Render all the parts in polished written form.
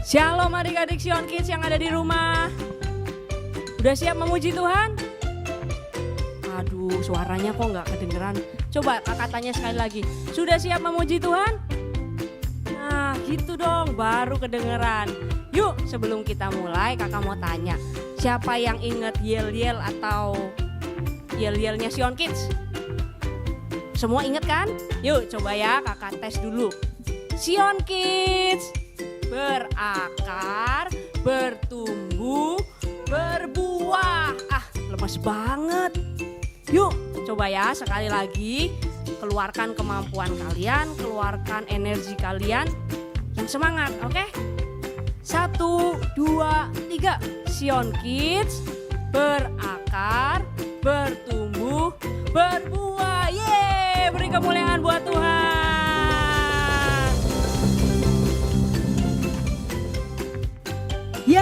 Shalom adik-adik Sion Kids yang ada di rumah. Udah siap memuji Tuhan? Aduh, suaranya kok nggak kedengeran. Coba kakak tanya sekali lagi. Sudah siap memuji Tuhan? Nah gitu dong, baru kedengeran. Yuk sebelum kita mulai kakak mau tanya. Siapa yang inget yel-yel atau yel-yelnya Sion Kids? Semua inget kan? Yuk coba ya kakak tes dulu. Sion Kids berakar, bertumbuh, berbuah. Lemes banget. Yuk coba ya sekali lagi. Keluarkan kemampuan kalian, keluarkan energi kalian. Yang semangat, oke? 1, 2, 3. Sion Kids berakar, bertumbuh, berbuah. Yeay, beri kemuliaan buat Tuhan. Ya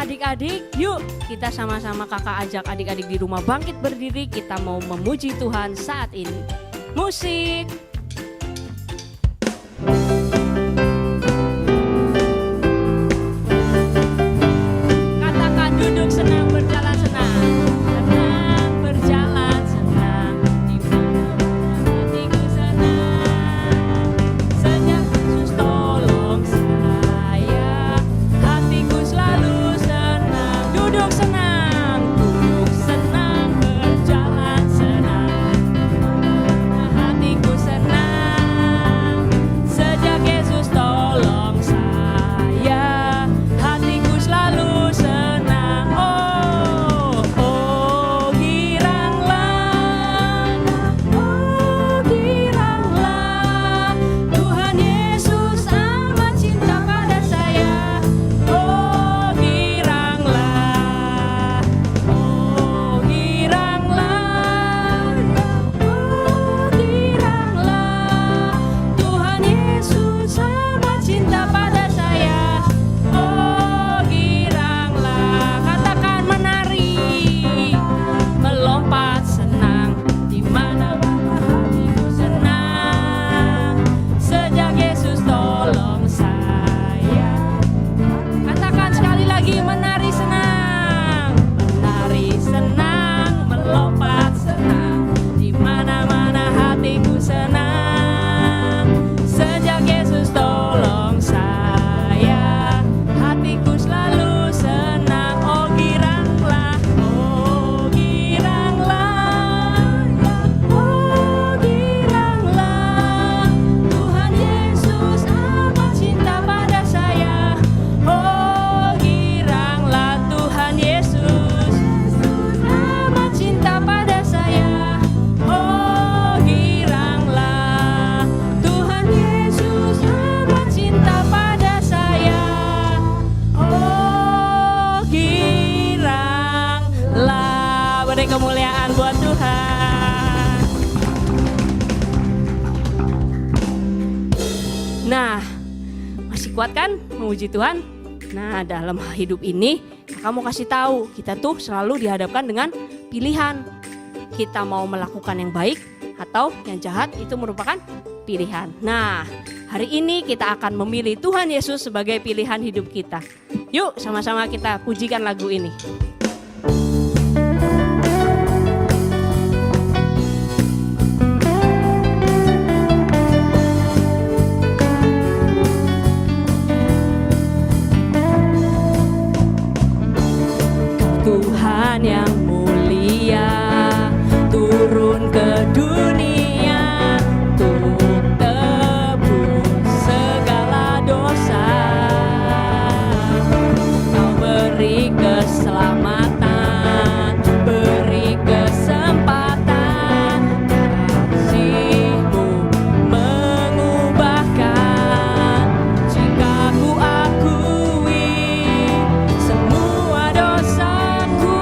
adik-adik, yuk kita sama-sama kakak ajak adik-adik di rumah bangkit berdiri. Kita mau memuji Tuhan saat ini. Musik. Katakan duduk senang, berjalan senang. Senang, berjalan senang. Di mana hatiku senang. Sejak Yesus tolong saya, hatiku selalu senang. Duduk senang, duduk senang, berjalan senang. Hatiku senang, sejak Yesus tolong saya, hatiku selalu senang. Oh, oh, giranglah, Tuhan Yesus amat cinta pada saya. Oh, giranglah, Tuhan Yesus amat cinta pada saya. Oh, giranglah. Katakan menari, melompat senang, di mana hatiku senang, sejak Yesus tolong saya. Katakan sekali lagi, menari senang, melompat senang, di mana-mana hatiku senang, sejak Yesus tolong saya, hatiku selalu senang. Oh giranglah, oh giranglah, Tuhan Yesus amat cinta pada saya. Oh giranglah, Tuhan Yesus amat cinta pada saya. Oh giranglah, Tuhan Yesus amat cinta pada saya. Oh giranglah. Beri kemuliaan buat Tuhan. Nah, masih kuat kan memuji Tuhan? Nah, dalam hidup ini kakak mau kasih tahu, kita tuh selalu dihadapkan dengan pilihan. Kita mau melakukan yang baik atau yang jahat, itu merupakan pilihan. Nah, hari ini kita akan memilih Tuhan Yesus sebagai pilihan hidup kita. Yuk sama-sama kita pujikan lagu ini. Tuhan yang mulia turun ke dunia untuk tebus segala dosa. Kau beri keselamatan, beri kesempatan. Kasih-Mu mengubahkan. Jika ku akui semua dosaku,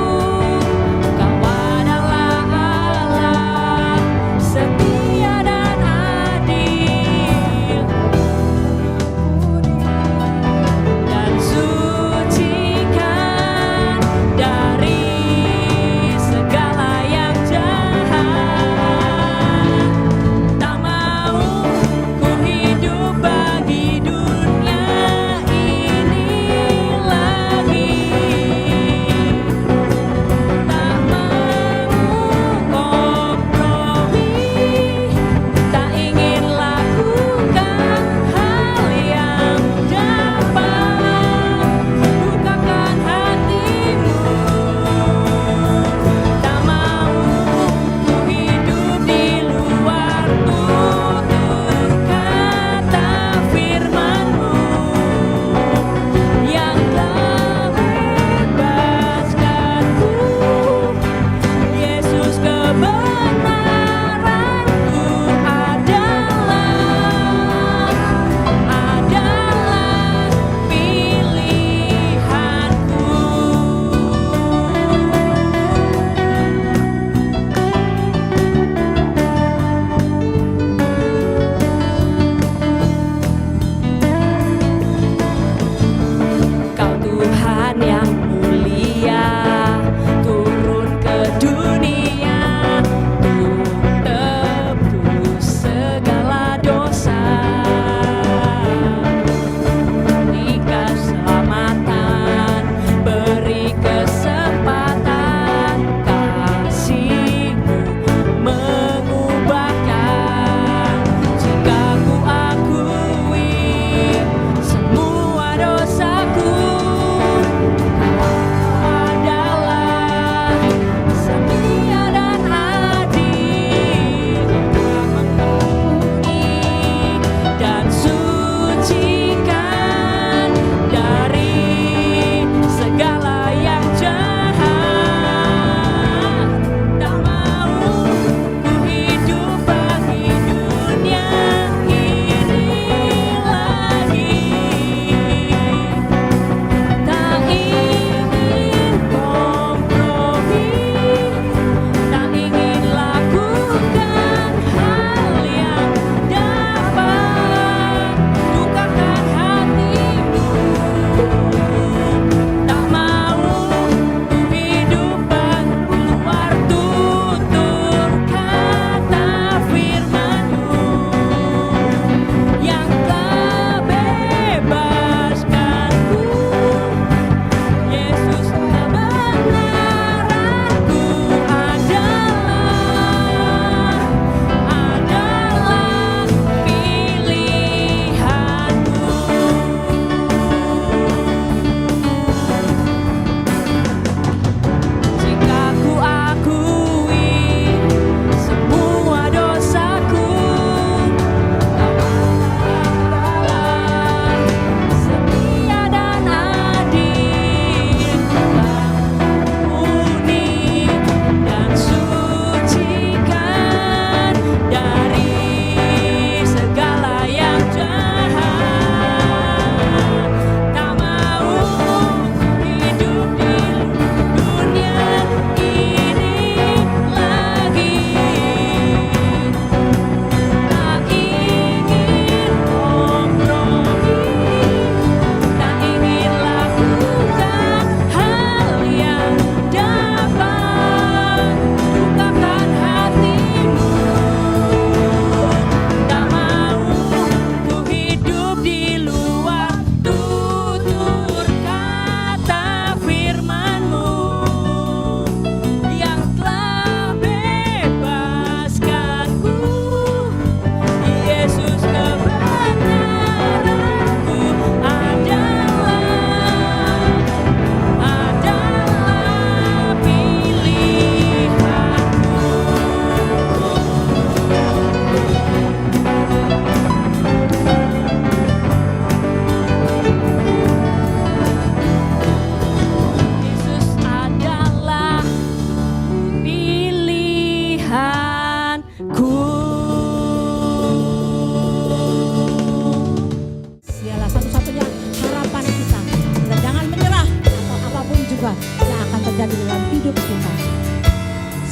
menemani kita. Dan jangan menyerah atau apapun juga yang akan terjadi dalam hidup kita.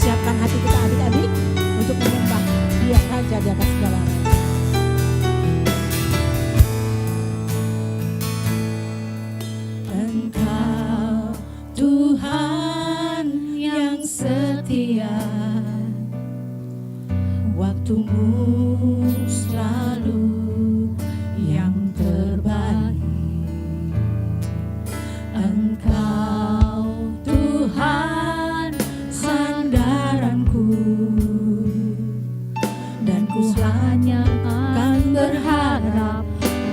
Siapkan hati kita adik-adik untuk menyembah Dia Raja di atas segalanya. Engkau Tuhan yang setia, waktumu selalu yang terbaik. Engkau Tuhan sandaranku, dan ku hanya akan berharap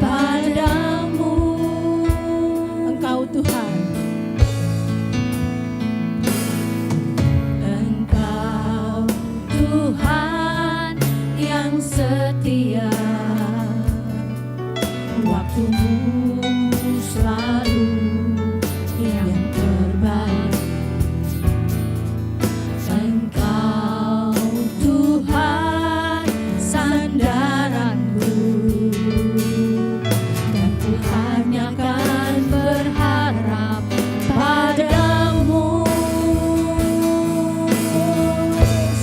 padamu. Engkau Tuhan, Engkau Tuhan yang setia, waktumu selalu yang terbaik. Engkau Tuhan sandaranku, dan ku hanya akan berharap padamu.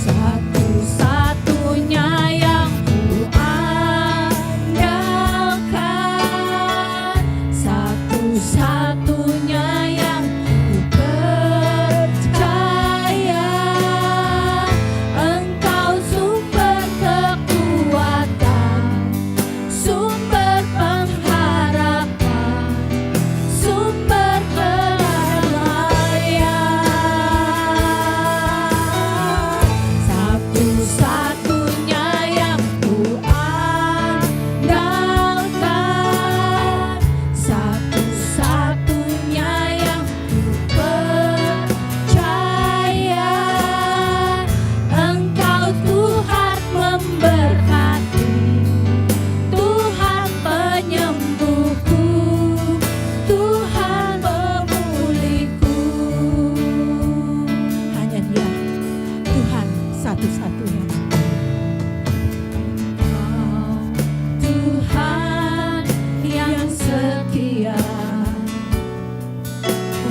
Satu-satunya yang ku andalkan, satu-satunya yang ku percaya. Engkau sumber kekuatan, sumber pengharapan, sumber kedamaian. Satu-satunya yang ku andalkan, satu-satunya yang ku percaya. Engkau Tuhan memberkati, Tuhan penyembuhku, Tuhan pemulihku. Hanya Dia Tuhan satu-satunya. Tuhan yang setia,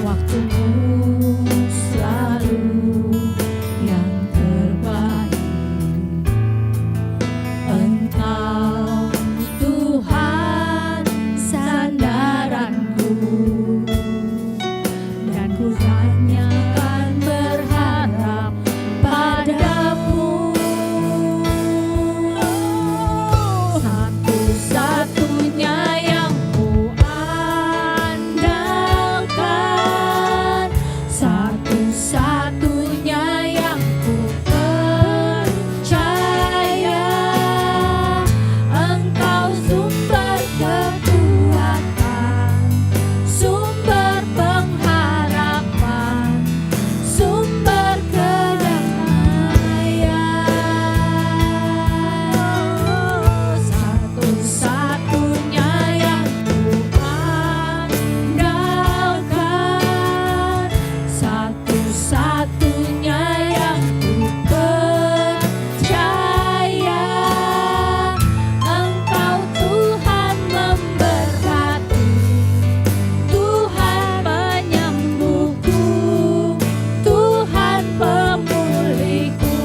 waktumu selalu yang terbaik. Engkau Tuhan sandaranku, dan ku hanya akan berharap padamu. Satu-satunya yang ku andalkan, satu-satunya yang ku percaya. Engkau sumber kekuatan, sumber pengharapan, sumber kedamaian. Satu-satunya yang ku andalkan, satu-satunya yang ku percaya. Engkau Tuhan memberkati, Tuhan penyembuhku, Tuhan pemulihku.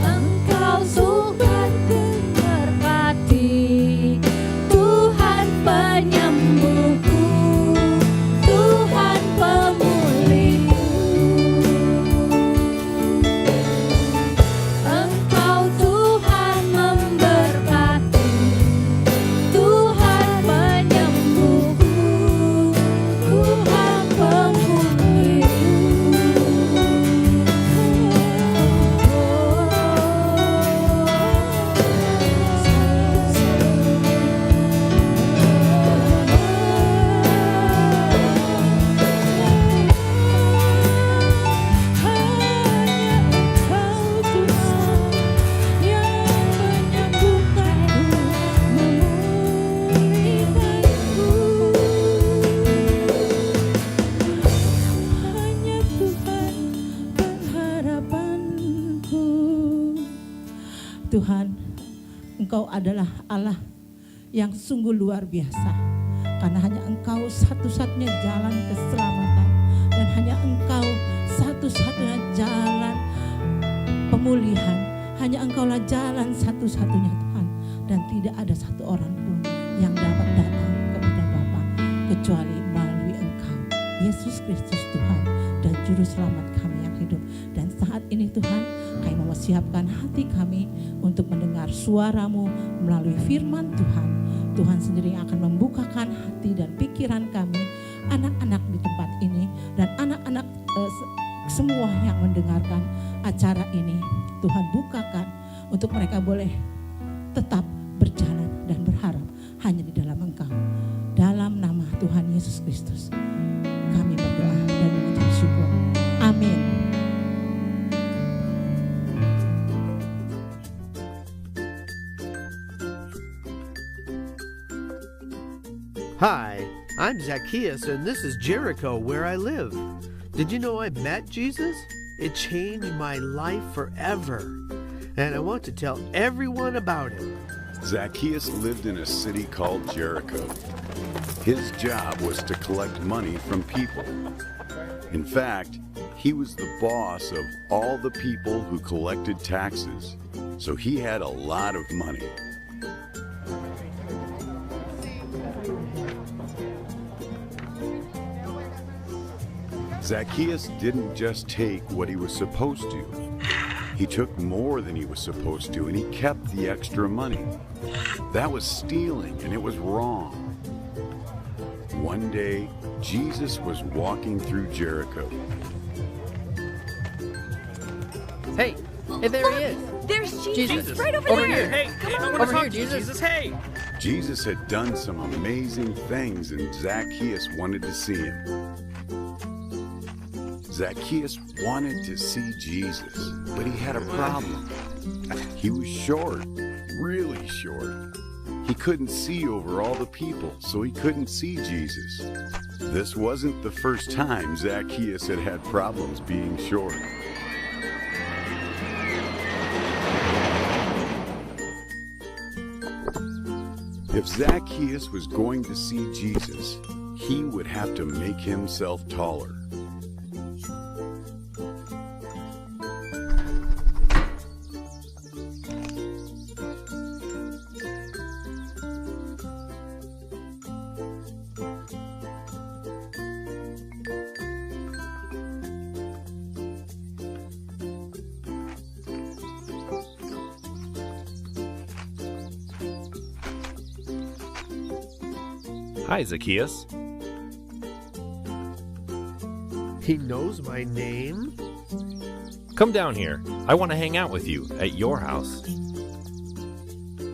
Engkau Tuhan memberkati, Tuhan penyembuhku, Tuhan pemulihku. Engkau Tuhan memberkati, Tuhan penyembuhku, Tuhan hanya Tuhan pengharapanku. Tuhan, Engkau adalah Allah yang sungguh luar biasa. Karena hanya Engkau satu-satunya jalan keselamatan. Dan hanya Engkau satu-satunya jalan pemulihan. Hanya Engkaulah jalan satu-satunya Tuhan. Dan tidak ada satu orang pun yang dapat datang kepada Bapa kecuali melalui Engkau, Yesus Kristus Tuhan dan Juru Selamat kami yang hidup. Dan saat ini Tuhan, kami mau siapkan hati kami untuk mendengar suara-Mu melalui firman Tuhan. Tuhan sendiri yang akan membukakan hati dan pikiran kami, anak-anak di tempat ini dan anak-anak semua yang mendengarkan acara ini. Tuhan bukakan untuk mereka boleh tetap berjalan dan berharap hanya di dalam Engkau. Dalam nama Tuhan Yesus Kristus kami berdoa dan mengucap syukur. Amin. Hi, I'm Zacchaeus and this is Jericho where I live. Did you know I met Jesus? It changed my life forever. And I want to tell everyone about it. Zacchaeus lived in a city called Jericho. His job was to collect money from people. In fact, he was the boss of all the people who collected taxes, so he had a lot of money. Zacchaeus didn't just take what he was supposed to. He took more than he was supposed to, and he kept the extra money. That was stealing, and it was wrong. One day, Jesus was walking through Jericho. Hey, there he is. There's Jesus, Jesus. right over Over there. here. Hey, come on. Over here, Jesus. Hey. Jesus had done some amazing things, and Zacchaeus wanted to see him. Zacchaeus wanted to see Jesus, but he had a problem. He was short, really short. He couldn't see over all the people, so he couldn't see Jesus. This wasn't the first time Zacchaeus had had problems being short. If Zacchaeus was going to see Jesus, he would have to make himself taller. Hi, Zacchaeus. He knows my name? Come down here. I want to hang out with you at your house.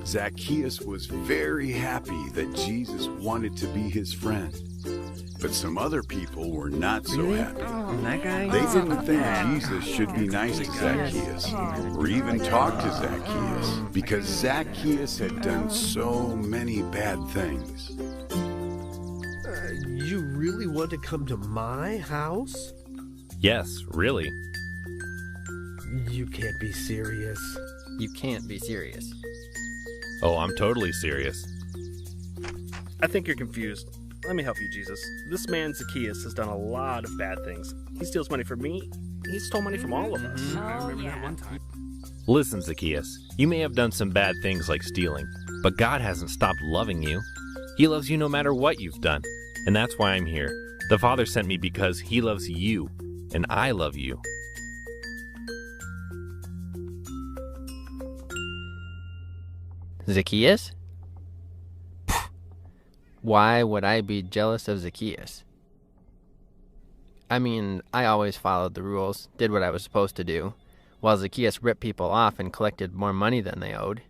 Zacchaeus was very happy that Jesus wanted to be his friend. But some other people were not so happy. That guy? They didn't think Jesus should be nice to Zacchaeus or even talk to Zacchaeus because Zacchaeus had done so many bad things. You really want to come to my house? Yes, really. You can't be serious. You can't be serious. Oh, I'm totally serious. I think you're confused. Let me help you, Jesus. This man Zacchaeus has done a lot of bad things. He steals money from me. He stole money from all of us. Oh, yeah. Listen, Zacchaeus, you may have done some bad things like stealing, but God hasn't stopped loving you. He loves you no matter what you've done, and that's why I'm here. The Father sent me because He loves you, and I love you. Zacchaeus? Why would I be jealous of Zacchaeus? I mean, I always followed the rules, did what I was supposed to do, while Zacchaeus ripped people off and collected more money than they owed.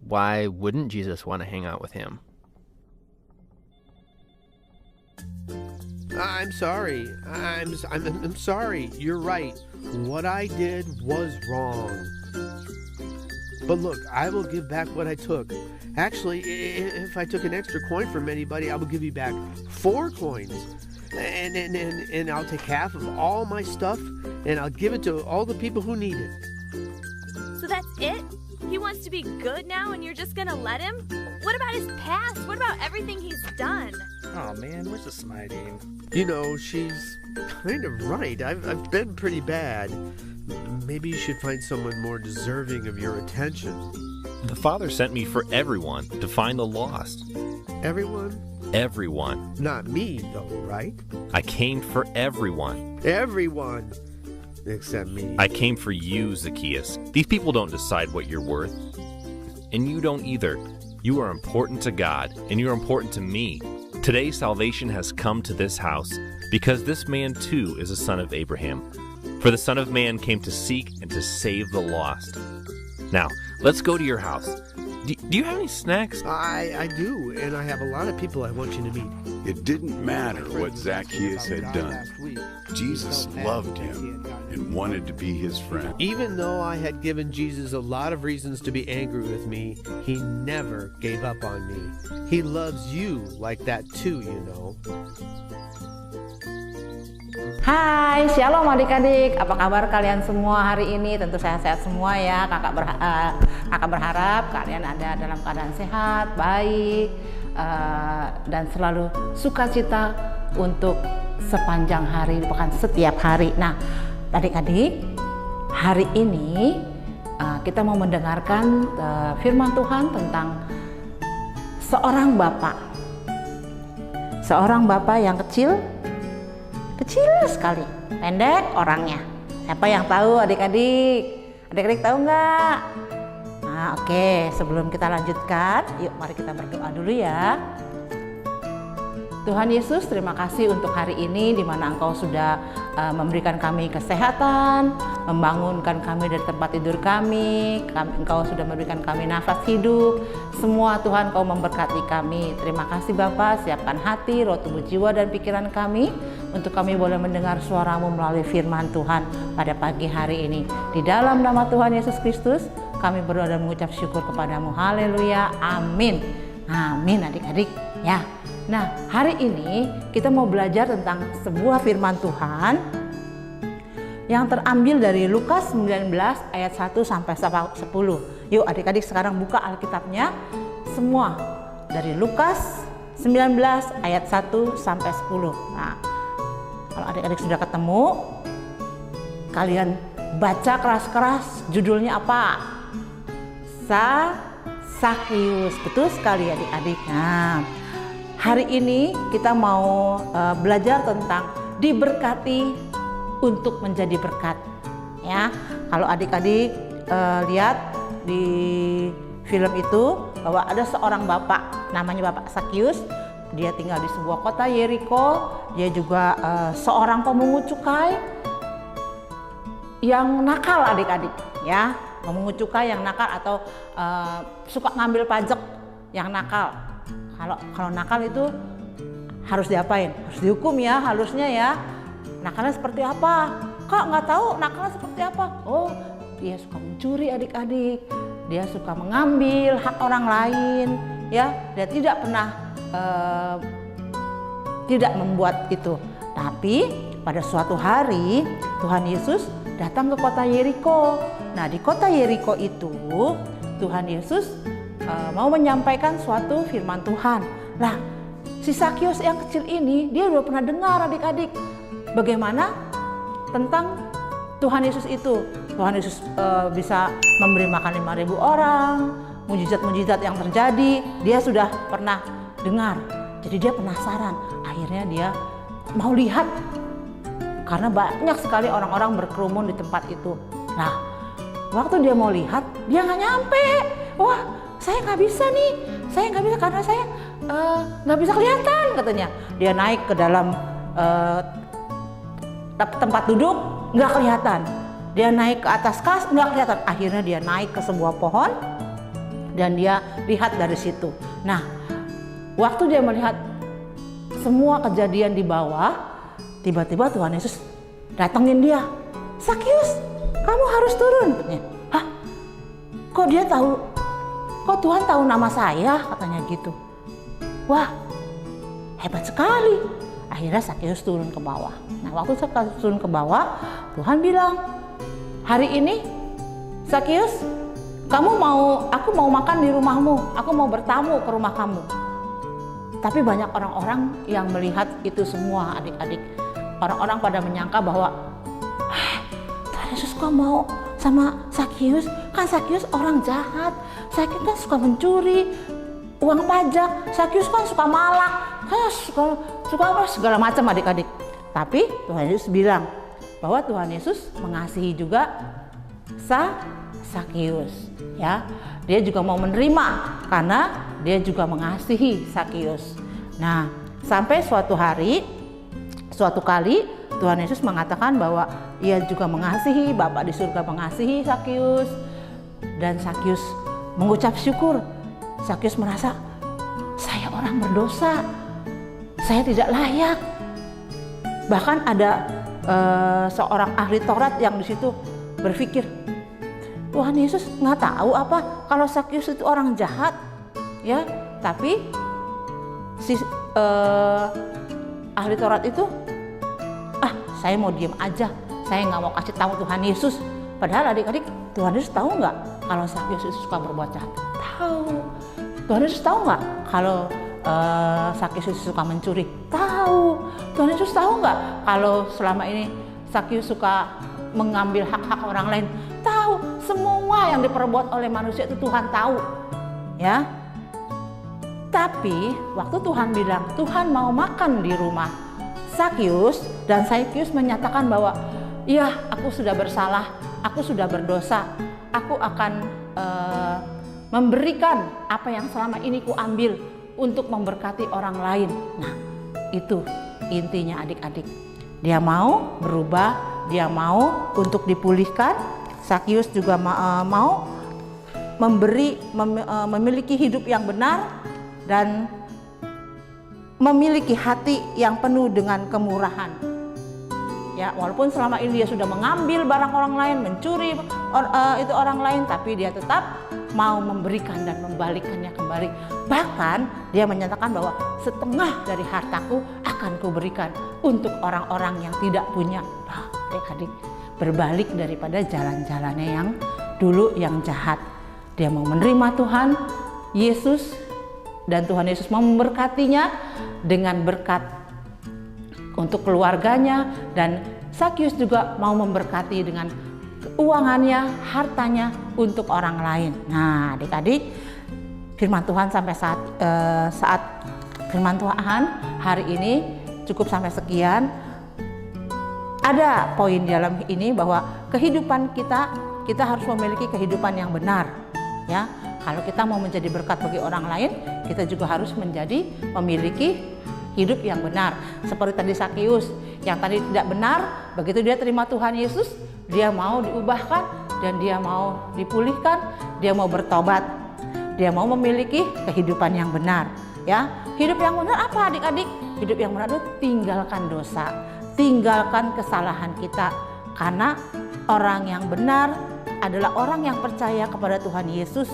Why wouldn't Jesus want to hang out with him? I'm sorry. I'm sorry. You're right. What I did was wrong. But look, I will give back what I took. Actually, if I took an extra coin from anybody, I will give you back 4 coins. And I'll take half of all my stuff, and I'll give it to all the people who need it. So that's it? He wants to to be good now and you're just gonna let him? What about his past? What about everything he's done? Oh man, where's the smiting? You know, she's kind of right. I've been pretty bad. Maybe you should find someone more deserving of your attention. The Father sent me for everyone to find the lost. Everyone? Everyone. Not me, though, right? I came for everyone. Everyone! Except me. I came for you, Zacchaeus. These people don't decide what you're worth. And you don't either. You are important to God, and you're important to me. Today, salvation has come to this house, because this man too is a son of Abraham. For the Son of Man came to seek and to save the lost. Now, let's go to your house. Do you have any snacks? I do, and I have a lot of people I want you to meet. It didn't matter what Zacchaeus had done. Jesus loved him and wanted to be his friend. Even though I had given Jesus a lot of reasons to be angry with me, he never gave up on me. He loves you like that too, you know. Hai, shalom adik-adik. Apa kabar kalian semua hari ini? Tentu sehat-sehat semua ya. Kakak berharap kalian ada dalam keadaan sehat, baik, dan selalu sukacita untuk sepanjang hari, bukan setiap hari. Nah, adik-adik, hari ini kita mau mendengarkan firman Tuhan tentang seorang bapak. Seorang bapak yang kecil sekali, pendek orangnya. Siapa yang tahu adik-adik? Adik-adik tahu nggak? Nah, oke, sebelum kita lanjutkan, yuk mari kita berdoa dulu ya. Tuhan Yesus, terima kasih untuk hari ini di mana Engkau sudah memberikan kami kesehatan, membangunkan kami dari tempat tidur kami, Engkau sudah memberikan kami nafas hidup. Semua Tuhan Kau memberkati kami. Terima kasih Bapa, siapkan hati, roh, tubuh, jiwa, dan pikiran kami untuk kami boleh mendengar suara-Mu melalui firman Tuhan pada pagi hari ini. Di dalam nama Tuhan Yesus Kristus, kami berdoa dan mengucap syukur kepadamu. Haleluya, amin. Amin adik-adik ya. Nah, hari ini kita mau belajar tentang sebuah firman Tuhan yang terambil dari Lukas 19 ayat 1 sampai 10. Yuk adik-adik sekarang buka Alkitabnya semua dari Lukas 19 ayat 1 sampai 10. Nah, kalau adik-adik sudah ketemu, kalian baca keras-keras judulnya apa? Zacchaeus. Betul sekali adik-adik. Nah, hari ini kita mau belajar tentang diberkati untuk menjadi berkat. Ya, kalau adik-adik lihat di film itu bahwa ada seorang bapak, namanya Bapak Zacchaeus. Dia tinggal di sebuah kota Yeriko. Dia juga seorang pemungut cukai yang nakal adik-adik. Ya, pemungut cukai yang nakal atau suka ngambil pajak yang nakal. Kalau nakal itu harus diapain? Harus dihukum ya, harusnya ya. Nakalnya seperti apa? Kak nggak tahu nakalnya seperti apa? Oh, dia suka mencuri adik-adik. Dia suka mengambil hak orang lain, ya. Dia tidak pernah tidak membuat itu. Tapi pada suatu hari Tuhan Yesus datang ke kota Yeriko. Nah, di kota Yeriko itu Tuhan Yesus mau menyampaikan suatu firman Tuhan. Nah, si Zacchaeus yang kecil ini dia udah pernah dengar adik-adik bagaimana tentang Tuhan Yesus itu. Tuhan Yesus bisa memberi makan 5.000 orang, mujizat-mujizat yang terjadi dia sudah pernah dengar. Jadi dia penasaran. Akhirnya dia mau lihat karena banyak sekali orang-orang berkerumun di tempat itu. Nah, waktu dia mau lihat dia nggak nyampe. Wah, saya nggak bisa nih, saya nggak bisa karena saya nggak bisa kelihatan katanya. Dia naik ke dalam tempat duduk nggak kelihatan. Dia naik ke atas kas nggak kelihatan. Akhirnya dia naik ke sebuah pohon dan dia lihat dari situ. Nah, waktu dia melihat semua kejadian di bawah, tiba-tiba Tuhan Yesus datengin dia. Zacchaeus, kamu harus turun. Katanya. Hah? Kok dia tahu? Kok Tuhan tahu nama saya? Katanya gitu. Wah, hebat sekali. Akhirnya Zacchaeus turun ke bawah. Nah, waktu Zacchaeus turun ke bawah, Tuhan bilang, hari ini Zacchaeus, aku mau makan di rumahmu, aku mau bertamu ke rumah kamu. Tapi banyak orang-orang yang melihat itu semua, adik-adik. Orang-orang pada menyangka bahwa Tuhan Yesus kok mau sama Zakius? Kan Zakius orang jahat, Zakius kan suka mencuri uang pajak, Zakius kan suka malak, suka segala macam, adik-adik. Tapi Tuhan Yesus bilang bahwa Tuhan Yesus mengasihi juga Zakius, ya. Dia juga mau menerima karena dia juga mengasihi Zakius. Nah, sampai suatu kali Tuhan Yesus mengatakan bahwa ia juga mengasihi, Bapa di surga mengasihi Zakius, dan Zakius mengucap syukur. Zakius merasa, saya orang berdosa, saya tidak layak. Bahkan ada seorang ahli Taurat yang di situ berpikir, Tuhan Yesus nggak tahu apa kalau Zakius itu orang jahat, ya. Tapi si ahli Taurat itu, saya mau diem aja, saya nggak mau kasih tahu Tuhan Yesus. Padahal adik-adik, Tuhan Yesus tahu nggak kalau Zakius itu suka berbuat jahat? Tahu. Tuhan Yesus tahu nggak kalau Zakius itu suka mencuri? Tahu. Tuhan Yesus tahu nggak kalau selama ini Zakius suka mengambil hak-hak orang lain? Tahu. Semua yang diperbuat oleh manusia itu Tuhan tahu, ya. Tapi waktu Tuhan bilang Tuhan mau makan di rumah Zakius, dan Zakius menyatakan bahwa iya, aku sudah bersalah, aku sudah berdosa, aku akan memberikan apa yang selama ini ku ambil untuk memberkati orang lain. Nah, itu intinya adik-adik. Dia mau berubah, dia mau untuk dipulihkan. Zakius juga mau memiliki hidup yang benar dan memiliki hati yang penuh dengan kemurahan. Ya, walaupun selama ini dia sudah mengambil barang orang lain, mencuri itu orang lain, tapi dia tetap mau memberikan dan membalikkannya kembali. Bahkan dia menyatakan bahwa setengah dari hartaku akan kuberikan untuk orang-orang yang tidak punya. Adik-adik, berbalik daripada jalan-jalannya yang dulu yang jahat. Dia mau menerima Tuhan Yesus, dan Tuhan Yesus mau memberkatinya dengan berkat untuk keluarganya, dan Zakius juga mau memberkati dengan keuangannya, hartanya untuk orang lain. Nah, adik-adik, firman Tuhan sampai saat firman Tuhan hari ini cukup sampai sekian. Ada poin dalam ini bahwa kehidupan kita harus memiliki kehidupan yang benar, ya. Kalau kita mau menjadi berkat bagi orang lain, kita juga harus memiliki hidup yang benar. Seperti tadi Zakius yang tadi tidak benar, begitu dia terima Tuhan Yesus, dia mau diubahkan dan dia mau dipulihkan, dia mau bertobat, dia mau memiliki kehidupan yang benar, ya. Hidup yang benar apa, adik-adik? Hidup yang benar itu tinggalkan dosa, tinggalkan kesalahan kita, karena orang yang benar adalah orang yang percaya kepada Tuhan Yesus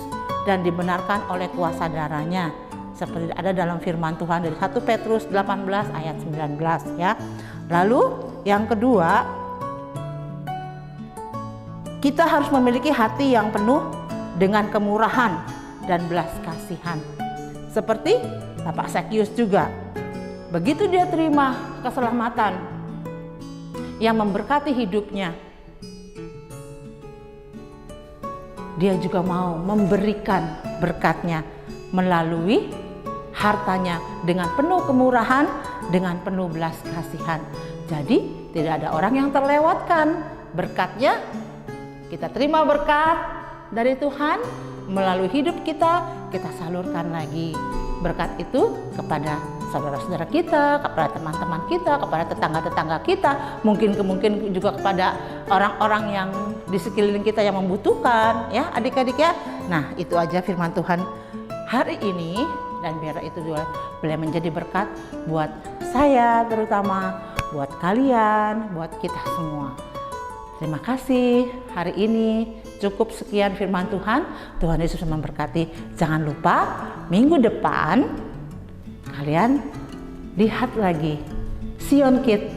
dan dibenarkan oleh kuasa darahnya, seperti ada dalam firman Tuhan dari 1 Petrus 18 ayat 19, ya. Lalu yang kedua, kita harus memiliki hati yang penuh dengan kemurahan dan belas kasihan. Seperti Bapak Zakius juga. Begitu dia terima keselamatan yang memberkati hidupnya, dia juga mau memberikan berkatnya melalui hartanya dengan penuh kemurahan, dengan penuh belas kasihan. Jadi tidak ada orang yang terlewatkan berkatnya. Kita terima berkat dari Tuhan, melalui hidup kita salurkan lagi berkat itu kepada saudara-saudara kita, kepada teman-teman kita, kepada tetangga-tetangga kita, mungkin juga kepada orang-orang yang di sekeliling kita yang membutuhkan, ya adik-adik, ya. Nah, itu aja firman Tuhan hari ini, dan biar itu juga boleh menjadi berkat buat saya terutama, buat kalian, buat kita semua. Terima kasih, hari ini cukup sekian firman Tuhan. Tuhan Yesus memberkati. Jangan lupa minggu depan kalian lihat lagi Sion Kids,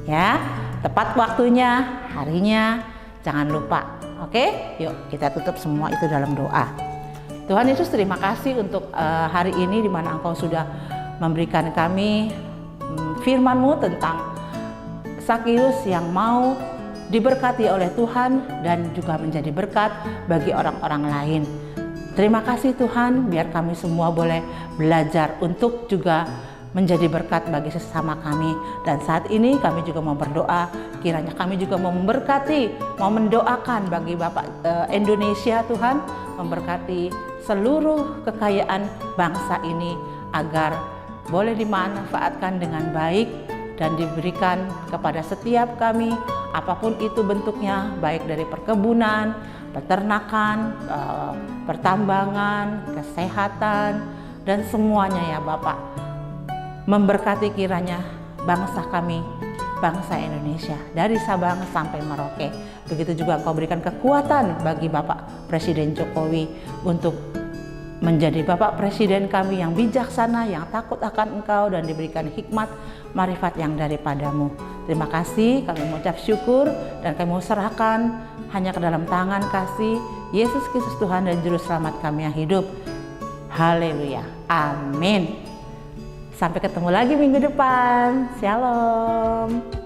ya. Tepat waktunya, harinya. Jangan lupa Oke, yuk kita tutup semua itu dalam doa. Tuhan Yesus, terima kasih untuk hari ini di mana Engkau sudah memberikan kami firman-Mu tentang Zakius yang mau diberkati oleh Tuhan dan juga menjadi berkat bagi orang-orang lain. Terima kasih Tuhan, biar kami semua boleh belajar untuk juga menjadi berkat bagi sesama kami. Dan saat ini kami juga mau berdoa, kiranya kami juga mau memberkati, mau mendoakan bagi Bapak Indonesia Tuhan, memberkati seluruh kekayaan bangsa ini agar boleh dimanfaatkan dengan baik dan diberikan kepada setiap kami, apapun itu bentuknya, baik dari perkebunan, peternakan, pertambangan, kesehatan, dan semuanya ya Bapak. Memberkati kiranya bangsa kami, bangsa Indonesia, dari Sabang sampai Merauke. Begitu juga Engkau berikan kekuatan bagi Bapak Presiden Jokowi untuk menjadi Bapak Presiden kami yang bijaksana, yang takut akan Engkau, dan diberikan hikmat, marifat yang daripadamu. Terima kasih, kami mengucap syukur, dan kami mau serahkan hanya ke dalam tangan kasih Yesus Kristus Tuhan dan Juru Selamat kami yang hidup. Haleluya, amin. Sampai ketemu lagi minggu depan. Shalom.